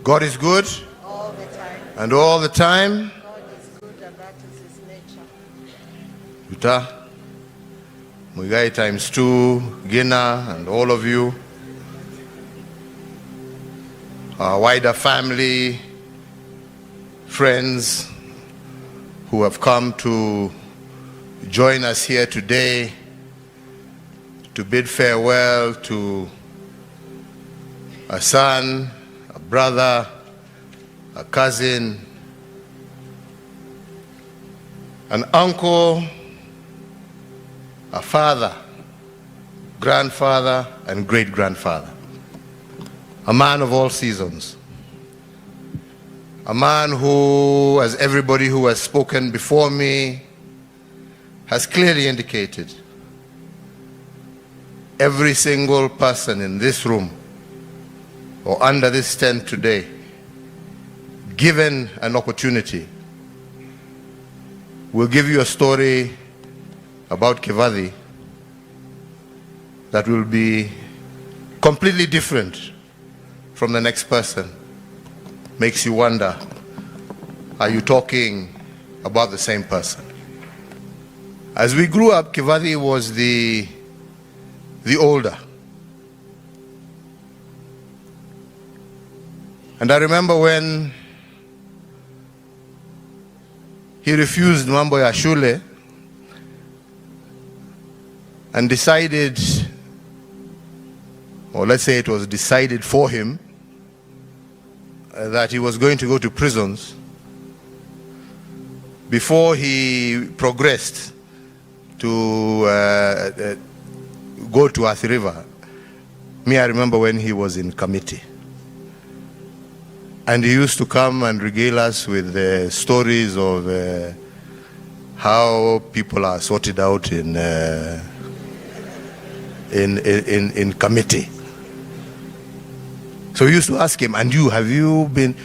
God is good. All the time. And all the time. God is good, and that is his nature. Uta, Muigai times 2, Gina, and all of you, our wider family, friends who have come to join us here today to bid farewell to a son, a brother, a cousin, an uncle, a father, grandfather, and great-grandfather. A man of all seasons. A man who, as everybody who has spoken before me has clearly indicated, every single person in this room or under this tent today, given an opportunity, will give you a story about Kivathi that will be completely different from the next person. Makes you wonder, are you talking about the same person? As we grew up, Kivathi was the older. And I remember when he refused mambo ya shule and decided, or let's say it was decided for him, that he was going to go to prisons before he progressed to go to Athi River. Me, I remember when he was in committee. And he used to come and regale us with stories of how people are sorted out in committee. So we used to ask him, and you, have you been?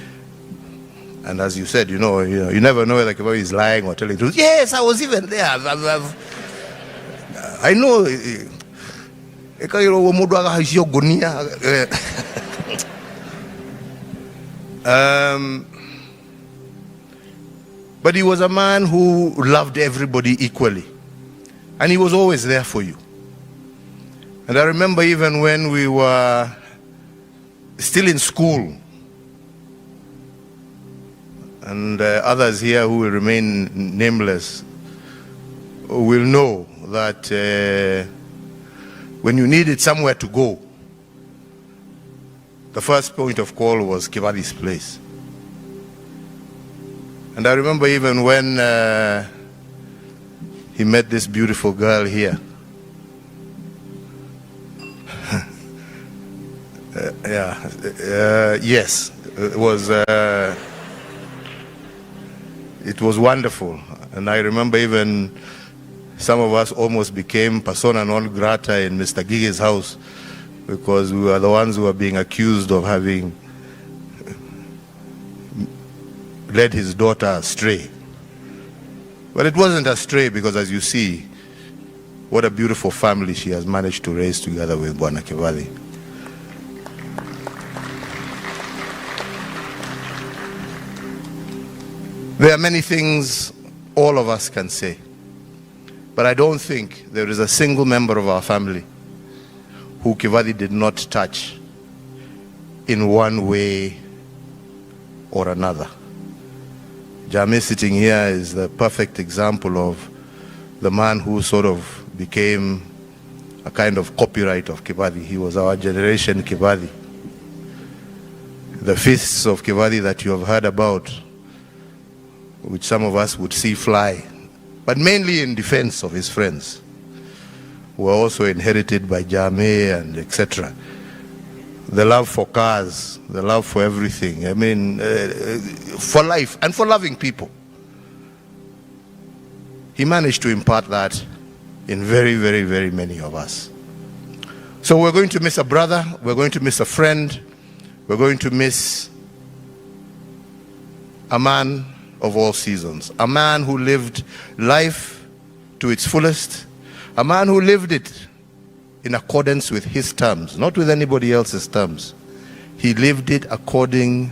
And as you said, you never know whether Kivathi is lying or telling the truth. Yes, I was even there. I know. But he was a man who loved everybody equally. And he was always there for you. And I remember even when we were still in school, and others here who will remain nameless will know that when you needed somewhere to go, the first point of call was Kivathi's place. And I remember even when he met this beautiful girl here. Yes, it was wonderful. And I remember even some of us almost became persona non grata in Mr. Gige's house, because we were the ones who were being accused of having led his daughter astray. But it wasn't astray, because as you see, what a beautiful family she has managed to raise together with Bwana Kivathi. There are many things all of us can say, but I don't think there is a single member of our family who Kivathi did not touch in one way or another. Jame sitting here is the perfect example of the man who sort of became a kind of copyright of Kivathi. He was our generation Kivathi. The feasts of Kivathi that you have heard about, which some of us would see fly, but mainly in defense of his friends, were also inherited by Jame and etc. The love for cars, the love for everything, I mean, for life and for loving people. He managed to impart that in very, very, very many of us. So we're going to miss a brother, we're going to miss a friend, we're going to miss a man of all seasons, a man who lived life to its fullest, a man who lived it in accordance with his terms, not with anybody else's terms. He lived it according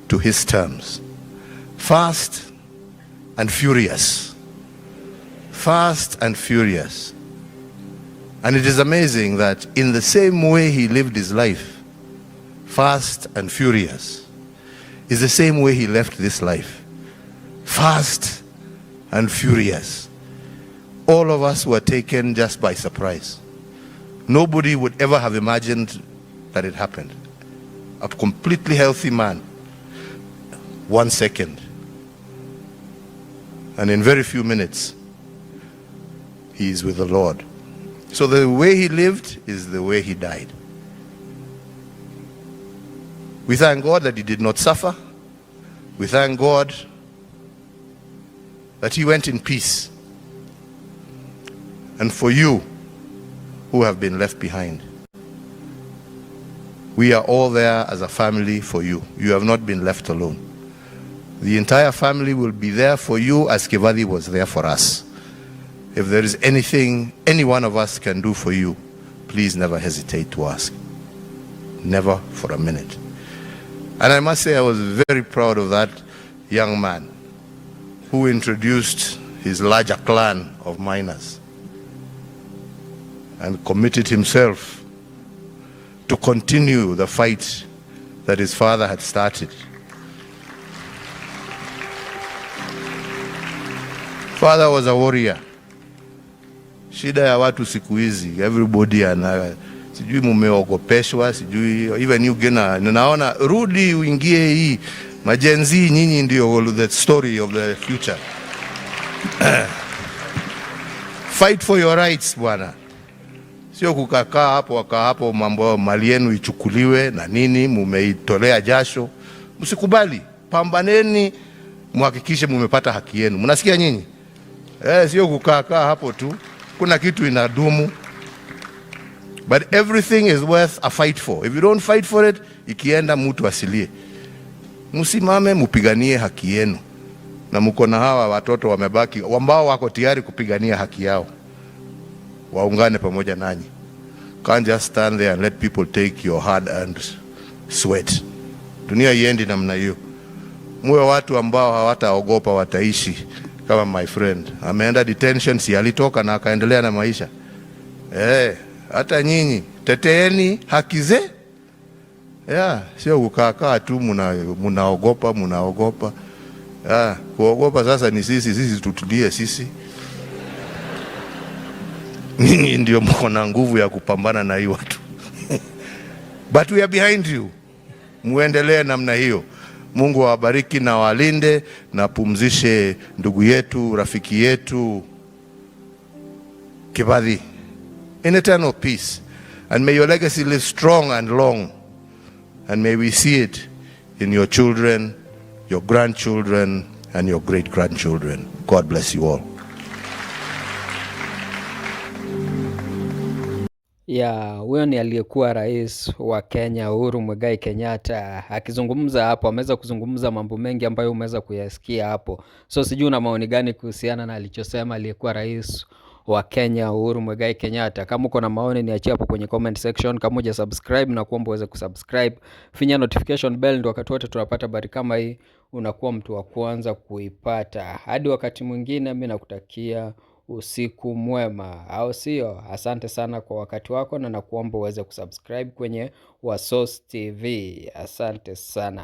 to his terms. Fast and furious. Fast and furious. And it is amazing that in the same way he lived his life, fast and furious, is the same way he left this life. Fast and furious. All of us were taken just by surprise. Nobody would ever have imagined that it happened. A completely healthy man, 1 second. And in very few minutes, he is with the Lord. So the way he lived is the way he died. We thank God that he did not suffer. We thank God that he went in peace. And for you who have been left behind, we are all there as a family for you. You have not been left alone. The entire family will be there for you as Kivadi was there for us. If there is anything any one of us can do for you, please never hesitate to ask. Never for a minute. And I must say I was very proud of that young man who introduced his larger clan of miners and committed himself to continue the fight that his father had started. Father was a warrior. Shida ya watu siku hizi, everybody ana sijui mumeogopeshwa, sijui even you gena naona rudi uingie hii majenzi, nyinyi ndio the story of the future. Fight for your rights bwana. Sio kukakaa hapo wakaa hapo mambo mali yenu ichukuliwe na nini, mumeitolea jasho. Msikubali, pambaneni muhakikishe mumepata haki yenu. Mnasikia nyinyi? Sio kukaa hapo tu. Kuna kitu inadumu. But everything is worth a fight for. If you don't fight for it, ikienda mtu asilie. Msimame mupiganie haki yenu. Na mko na hawa watoto wamebaki ambao wako tayari kupigania haki yao. Waungane pamoja nanyi. Can't just stand there and let people take your hard earned sweat. Dunia iendi namna hiyo. Muwe watu ambao hawataogopa, wataishi kama my friend. Ameenda detention, si alitoka na akaendelea na maisha. Hata nyinyi teteeni haki ze. Sio kukaa tu mnaogopa. Kuogopa sasa ni sisi tutulie sisi. Ninyi ndio mko na nguvu ya kupambana na hii watu. But we are behind you. Muendelee namna hiyo. Mungu awabariki na walinde na pumzishe ndugu yetu, rafiki yetu Kivadi in eternal peace. And may your legacy live strong and long. And may we see it in your children, your grandchildren, and your great-grandchildren. God bless you all. Huyo ni aliyekuwa rais wa Kenya Uhuru Muigai Kenyatta akizungumza hapo. Ameweza kuzungumza mambo mengi ambayo umeweza kuyasikia hapo. So sijui una maoni gani kuhusiana na alichosema aliyekuwa rais wa Kenya Uhuru Muigai Kenyatta? Kama uko na maoni niachie hapo kwenye comment section. Kama huja subscribe na kuomba uweze kusubscribe, finya notification bell ndio wakati wote tunapata habari kama hii unakuwa mtu wa kwanza kuipata. Hadi wakati mwingine, mimi nakutakia usiku mwema, au sio? Asante sana kwa wakati wako na nakuomba uweze kusubscribe kwenye Wasos TV. Asante sana.